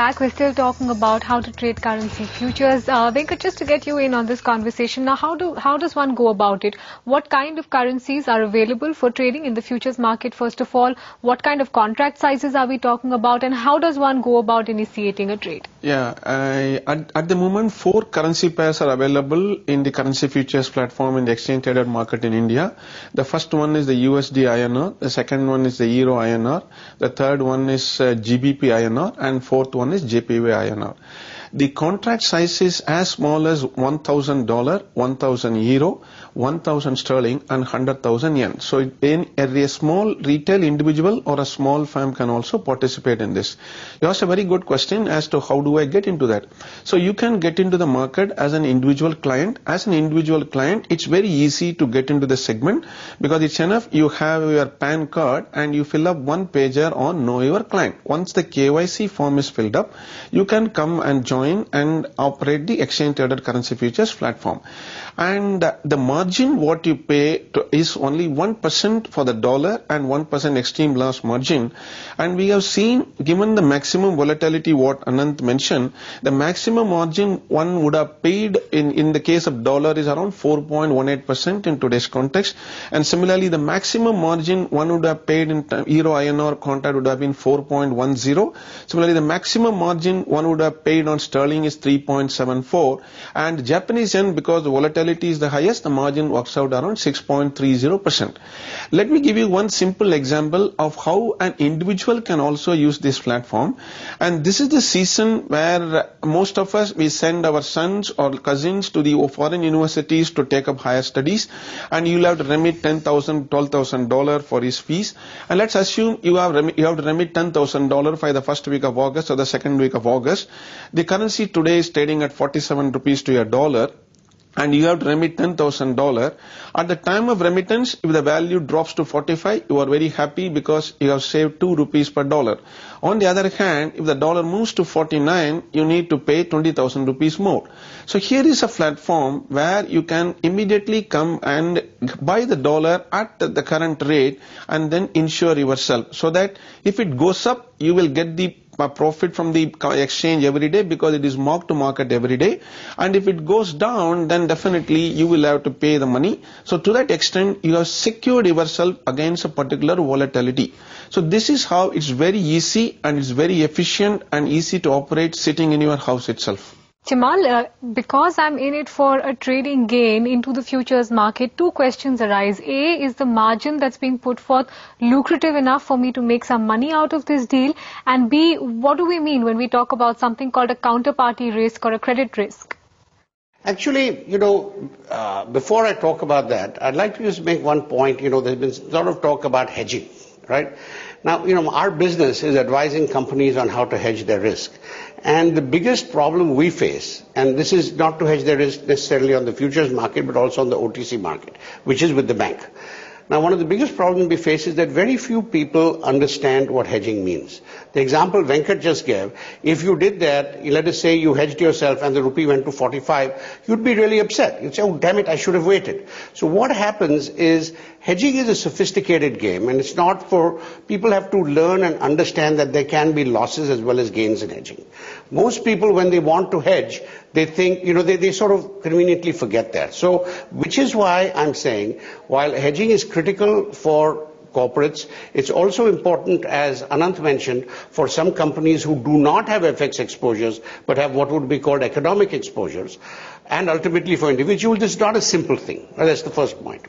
back. We're still talking about how to trade currency futures. Venkat, just to get you in on this conversation, now how does one go about it? What kind of currencies are available for trading in the futures market, first of all? What kind of contract sizes are we talking about? And how does one go about initiating a trade? Yeah, at the moment, 4 currency pairs are available in the currency futures platform in the exchange traded market in India. The first one is the USD INR, the second one is the Euro INR, the third one is GBP INR, and fourth one is JPY INR. The contract size is as small as $1,000, 1,000 euro, 1,000 sterling, and 100,000 yen. So a small retail individual or a small firm can also participate in this. You asked a very good question as to how do I get into that. So you can get into the market as an individual client. As an individual client, it's very easy to get into the segment because it's enough you have your PAN card and you fill up one pager on Know Your Client. Once the KYC form is filled up, you can come and join and operate the exchange traded currency futures platform. And the margin what you pay is only 1% for the dollar and 1% extreme loss margin. And we have seen, given the maximum volatility what Anant mentioned, the maximum margin one would have paid in the case of dollar is around 4.18% in today's context. And similarly, the maximum margin one would have paid in Euro INR contract would have been 4.10. Similarly, the maximum margin one would have paid on sterling is 3.74. And Japanese yen, because the volatility is the highest, the margin works out around 6.30%. Let me give you one simple example of how an individual can also use this platform. And this is the season where most of us, we send our sons or cousins to the foreign universities to take up higher studies, and you'll have to remit $10,000, $12,000 for his fees. And let's assume you have to remit $10,000 for the first week of August or the second week of August. The currency today is trading at 47 rupees to a dollar, and you have to remit $10,000. At the time of remittance, if the value drops to 45, you are very happy because you have saved 2 rupees per dollar. On the other hand, if the dollar moves to 49, you need to pay 20,000 rupees more. So here is a platform where you can immediately come and buy the dollar at the current rate and then insure yourself, so that if it goes up, you will get the profit from the exchange every day because it is mark to market every day. And if it goes down, then definitely you will have to pay the money. So to that extent, you have secured yourself against a particular volatility. So this is how it's very easy and it's very efficient and easy to operate sitting in your house itself. Jamal, because I'm in it for a trading gain into the futures market, 2 questions arise. A, is the margin that's being put forth lucrative enough for me to make some money out of this deal? And B, what do we mean when we talk about something called a counterparty risk or a credit risk? Actually, before I talk about that, I'd like to just make one point. There's been a lot of talk about hedging, right? Now, our business is advising companies on how to hedge their risk. And the biggest problem we face, and this is not to hedge their risk necessarily on the futures market, but also on the OTC market, which is with the bank. Now, one of the biggest problems we face is that very few people understand what hedging means. The example Venkat just gave, if you did that, let us say you hedged yourself and the rupee went to 45, you'd be really upset. You'd say, oh, damn it, I should have waited. So what happens is hedging is a sophisticated game, and it's not for people have to learn and understand that there can be losses as well as gains in hedging. Most people, when they want to hedge, they think, they sort of conveniently forget that. So, which is why I'm saying, while hedging is critical for corporates, it's also important, as Anant mentioned, for some companies who do not have FX exposures, but have what would be called economic exposures. And ultimately for individuals, this is not a simple thing. That's the first point.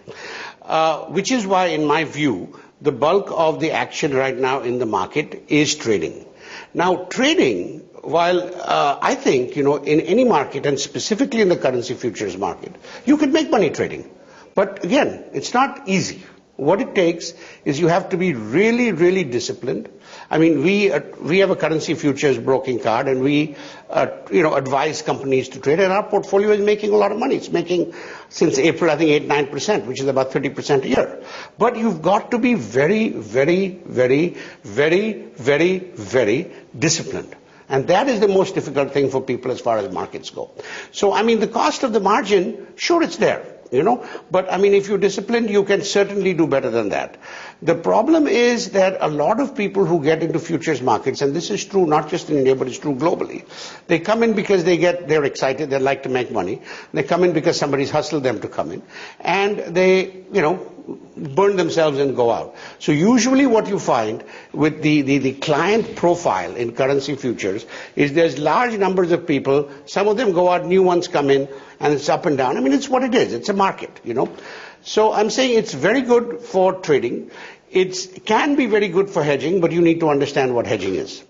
Which is why, in my view, the bulk of the action right now in the market is trading. Now, trading, while I think, in any market, and specifically in the currency futures market, you could make money trading. But again, it's not easy. What it takes is you have to be really, really disciplined. I mean, we have a currency futures broking card, and we, advise companies to trade, and our portfolio is making a lot of money. It's making, since April, I think 8-9%, which is about 30% a year. But you've got to be very, very, very, very, very, very disciplined. And that is the most difficult thing for people as far as markets go. So, I mean, the cost of the margin, sure, it's there. But I mean, if you're disciplined, you can certainly do better than that. The problem is that a lot of people who get into futures markets, and this is true not just in India, but it's true globally, they come in because they're excited, they like to make money. They come in because somebody's hustled them to come in, and they, burn themselves and go out. So usually what you find with the client profile in currency futures is there's large numbers of people, some of them go out, new ones come in, and it's up and down. I mean, it's what it is. It's a market, So I'm saying it's very good for trading. It can be very good for hedging, but you need to understand what hedging is.